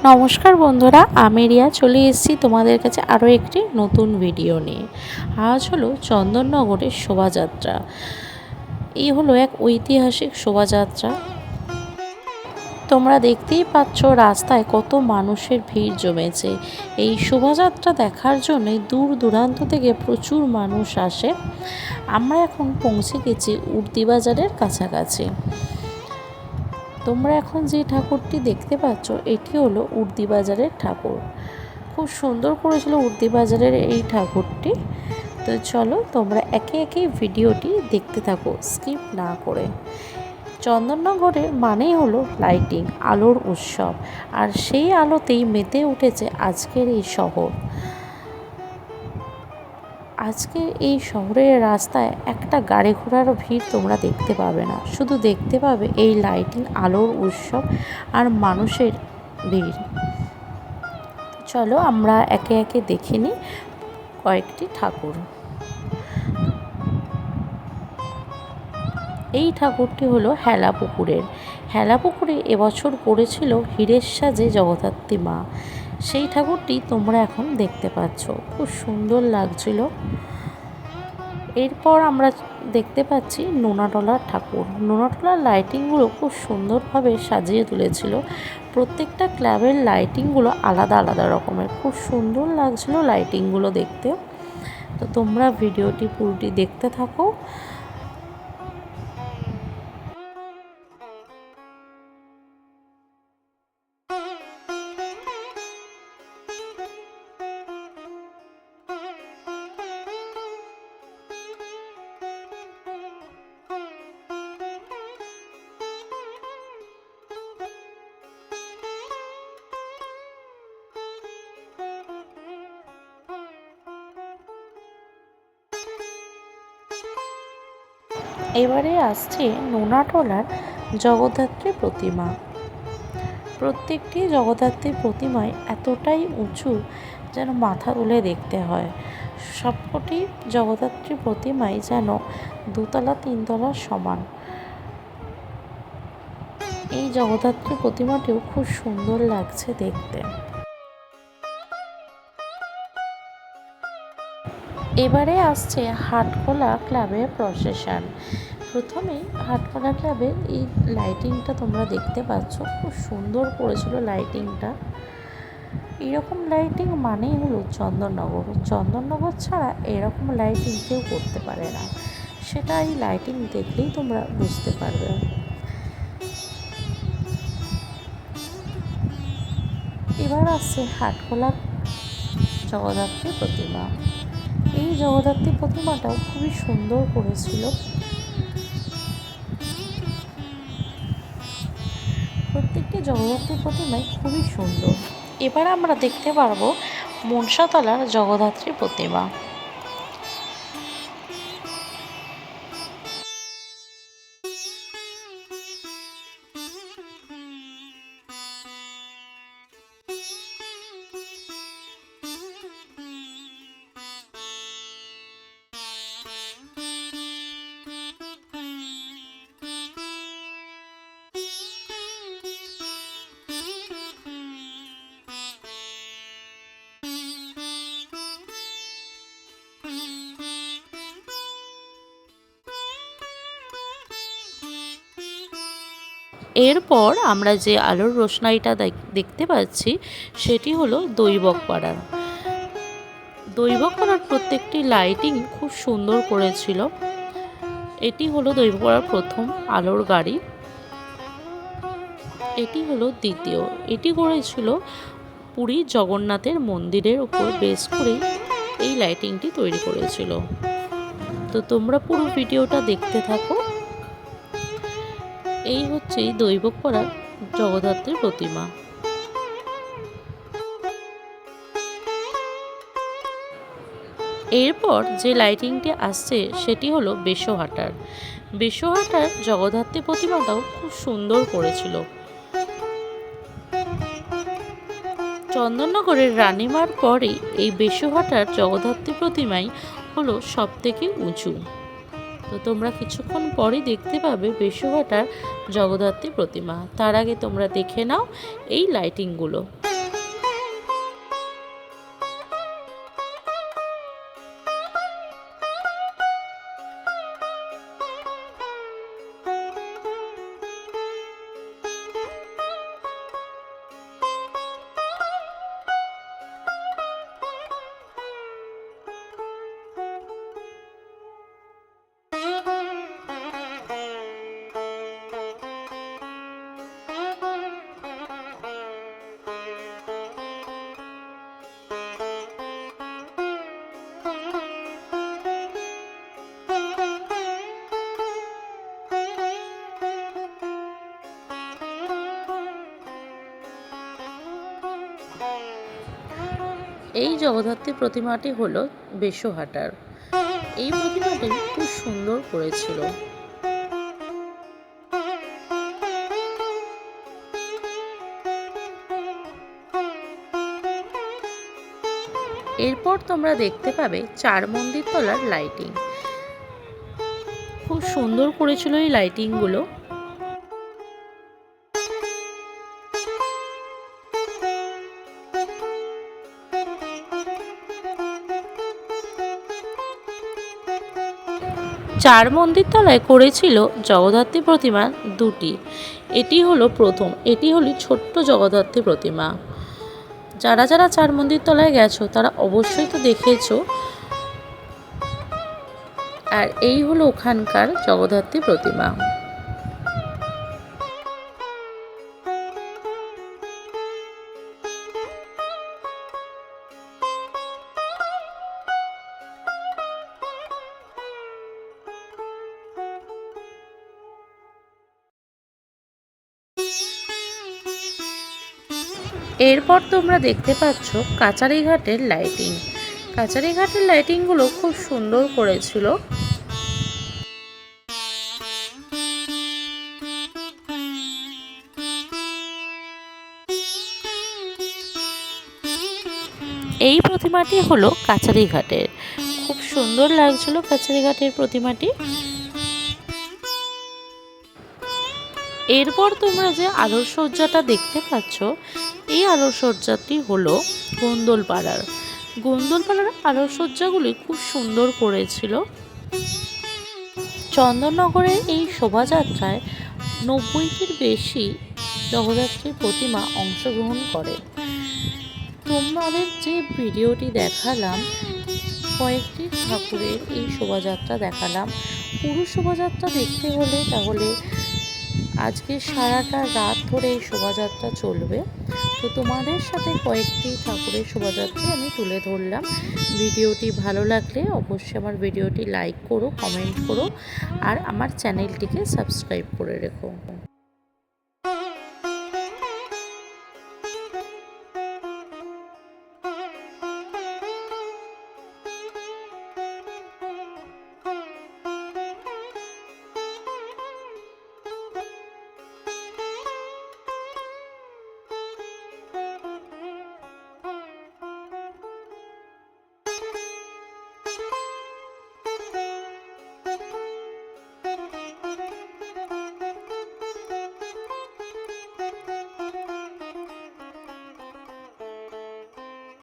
নমস্কার বন্ধুরা, আমি রিয়া চলে এসেছি তোমাদের কাছে আরও একটি নতুন ভিডিও নিয়ে। আজ হলো চন্দননগরের শোভাযাত্রা। এই হলো এক ঐতিহাসিক শোভাযাত্রা। তোমরা দেখতেই পাচ্ছ রাস্তায় কত মানুষের ভিড় জমেছে। এই শোভাযাত্রা দেখার জন্য দূর দূরান্ত থেকে প্রচুর মানুষ আসে। আমরা এখন পৌঁছে গেছি উর্দিবাজারের কাছাকাছি। তোমরা এখন যে ঠাকুরটি দেখতে পাচ্ছ এটি হলো উর্দিবাজারের ঠাকুর। খুব সুন্দর করেছিল উর্দিবাজারের এই ঠাকুরটি। তো চলো তোমরা একে একে ভিডিওটি দেখতে থাকো স্কিপ না করে। চন্দননগরের মানেই হলো লাইটিং, আলোর উৎসব, আর সেই আলোতেই মেতে উঠেছে আজকের এই শহর। আজকে এই শহরের রাস্তায় একটা গাড়ি ঘোড়ারও ভিড় তোমরা দেখতে পাবে না, শুধু দেখতে পাবে এই লাইটিং, আলোর উৎসব আর মানুষের ভিড়। চলো আমরা একে একে দেখে নিই কয়েকটি ঠাকুর। এই ঠাকুরটি হলো হেলাপুকুরের। হেলাপুকুরে এবছর পড়েছিল হীরের সাজে জগদ্ধাত্রী মা। সেই ঠাকুরটি তোমরা এখন দেখতে পাচ্ছ, খুব সুন্দর লাগছিল। এরপর আমরা দেখতে পাচ্ছি নোনাটলার ঠাকুর। নোনাটলার লাইটিংগুলো খুব সুন্দরভাবে সাজিয়ে তুলেছিল। প্রত্যেকটা ক্লাবের লাইটিংগুলো আলাদা আলাদা রকমের, খুব সুন্দর লাগছিল লাইটিংগুলো দেখতে। তো তোমরা ভিডিওটি পুরোটি দেখতে থাকো। এবারে আসছে নোনাটলার জগদ্ধাত্রী প্রতিমা। প্রত্যেকটি জগদ্ধাত্রী প্রতিমায় এতটাই উঁচু যেন মাথা তুলে দেখতে হয়। সবকটি জগদ্ধাত্রী প্রতিমাই যেন দুতলা তিনতলার সমান। এই জগদ্ধাত্রী প্রতিমাটিও খুব সুন্দর লাগছে দেখতে। এবারে আসছে হাটখোলা ক্লাবের প্রসেশন। প্রথমেই হাটখোলা ক্লাবের এই লাইটিংটা তোমরা দেখতে পাচ্ছ, খুব সুন্দর করেছিল লাইটিংটা। এরকম লাইটিং মানেই হলো চন্দননগর। চন্দননগর ছাড়া এরকম লাইটিং কেউ করতে পারে না, সেটা এই লাইটিং দেখলেই তোমরা বুঝতে পারবে। এবার আসছে হাটখোলা জগদ্ধাত্রী প্রতিমা। এই জগদ্ধাত্রী প্রতিমাটাও খুবই সুন্দর করেছিল। প্রত্যেকটি জগদ্ধাত্রী প্রতিমাই খুবই সুন্দর। এবার আমরা দেখতে পারবো মনসাতলার জগদ্ধাত্রী প্রতিমা। এরপর আমরা যে আলোর রোশনাইটা দেখতে পাচ্ছি সেটি হলো দৈবকপাড়ার। দৈবকপাড়ার প্রত্যেকটি লাইটিং খুব সুন্দর করেছিল। এটি হলো দৈবকপাড়ার প্রথম আলোর গাড়ি। এটি হলো দ্বিতীয়। এটি করেছিল পুরী জগন্নাথের মন্দিরের উপর বেস করেই এই লাইটিংটি তৈরি করেছিল। তো তোমরা পুরো ভিডিওটা দেখতে থাকো। এই হচ্ছে দৈবকপাড়ার জগদ্ধাত্রী প্রতিমা। এরপর যে লাইটিংটি আসছে সেটি হলো বেশহাটার। বেশহাটার জগদ্ধাত্রী প্রতিমাটাও খুব সুন্দর করেছিল। চন্দননগরের রানীমার পরেই এই বেশহাটার জগদ্ধাত্রী প্রতিমাই হলো সব থেকে উঁচু। তো তোমরা কিছুক্ষণ পরেই দেখতে পাবে বেশহাটার জগদ্ধাত্রী প্রতিমা। তার আগে তোমরা দেখে নাও এই লাইটিংগুলো। এই জগদ্ধাত্রী প্রতিমাটি হলো বেশহাটার। এই প্রতিমাটি খুব সুন্দর করেছিল। এরপর তোমরা দেখতে পাবে চার মন্দির তলার লাইটিং। খুব সুন্দর করেছিল এই লাইটিংগুলো। চার মন্দির তলায় করেছিল জগদ্ধাত্রী প্রতিমা দুটি। এটি হলো প্রথম, এটি হলো ছোট্ট জগদ্ধাত্রী প্রতিমা। যারা যারা চার মন্দির তলায় গেছো তারা অবশ্যই তো দেখেছো। আর এই হলো ওখানকার জগদ্ধাত্রী প্রতিমা। এরপর তোমরা দেখতে পাচ্ছ কাচারিঘাটের লাইটিং। কাচারিঘাটের লাইটিংগুলো খুব সুন্দর করেছিল। এই প্রতিমাটি হলো কাচারিঘাটের। খুব সুন্দর লাগছিল কাচারিঘাটের প্রতিমাটি। এরপর তোমরা যে আলোকসজ্জাটা দেখতে পাচ্ছ, এই আলোকসজ্জাটি হলো গোন্দলপাড়ার। গোন্দলপাড়ার আলোকসজ্জাগুলি খুব সুন্দর করেছিল। চন্দননগরের এই শোভাযাত্রায় 90টির বেশি জগদ্ধাত্রীর প্রতিমা অংশগ্রহণ করে। তোমাদের যে ভিডিওটি দেখালাম, কয়েকটি ঠাকুরের এই শোভাযাত্রা দেখালাম। পুরো শোভাযাত্রা দেখতে হলে তাহলে আজকে সারাটা রাত ধরে এই শোভাযাত্রা চলবে। তো তোমাদের সাথে কয়েকটি ঠাকুরের শোভাযাত্রা আমি তুলে ধরলাম। ভিডিওটি ভালো লাগলে অবশ্যই আমার ভিডিওটি লাইক করো, কমেন্ট করো আর আমার চ্যানেলটিকে সাবস্ক্রাইব করে রেখো।